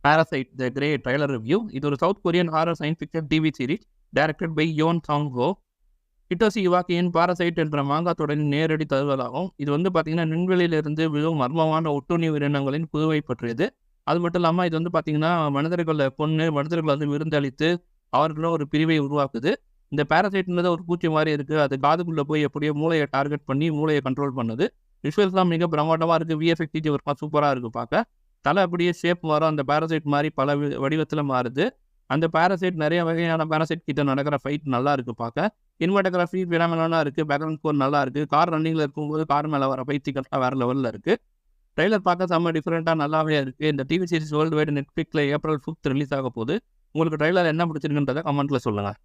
Parasite, The Grey Trailer Review. இது ஒரு South Korean horror science fiction TV series directed by Yeon Sang Ho. Hitoshi இவாக்கியின் Parasite என்ற manga தொடரின் நேரடி தழுவலாகும். இது வந்து பார்த்தீங்கன்னா விண்வெளியிலிருந்து விழும் மர்மமான ஒட்டுண்ணி உயிரினங்களின் புதுவை பற்றியது. அது மட்டும் இல்லாமல் இது வந்து பார்த்தீங்கன்னா மனிதர்களை கொன்று மனிதர்களை வந்து விருந்தளித்து அவர்களும் ஒரு பிரிவை உருவாக்குது. இந்த பாரசைட்ன்றது ஒரு பூச்சி மாதிரி இருக்குது. அது காதுக்குள்ளே போய் எப்படியோ மூளையை டார்கெட் பண்ணி மூளையை கண்ட்ரோல் பண்ணுது. விஷுவல்ஸ்லாம் மிக பிரம்மாண்டமாக இருக்குது. விஎஃப்எக்ஸ் ஒர்க்லாம் சூப்பராக இருக்குது பார்க்க. தலை அப்படியே ஷேப் மாறும். அந்த பாரசைட் மாதிரி பல வடிவத்தில் மாறுது. அந்த பாரசைட் நிறைய வகையான பாரசைட் கிட்ட நடக்கிற ஃபைட் நல்லா இருக்குது பார்க்க. சினிமாட்டோகிராஃபி ஃபினாமினலாக இருக்குது. பேக்ரவுண்ட் ஸ்கோர் நல்லா இருக்குது. கார் ரன்னிங்கில் இருக்கும்போது கார் மேலே வர ஃபைட்ஸ்லாம் வேறு லெவலில் இருக்குது. ட்ரெய்லர் பார்க்க செம்ம டிஃப்ரெண்ட்டாக நல்லாவே இருக்குது. இந்த டிவி சீரிஸ் வேர்ல்டு வைடு நெட்ஃப்ளிக்ஸில் April 5 ரிலீஸ் ஆக போகுது. உங்களுக்கு ட்ரெய்லர் என்ன பிடிச்சிருக்குன்றதை கமெண்ட்டில் சொல்லுங்கள்.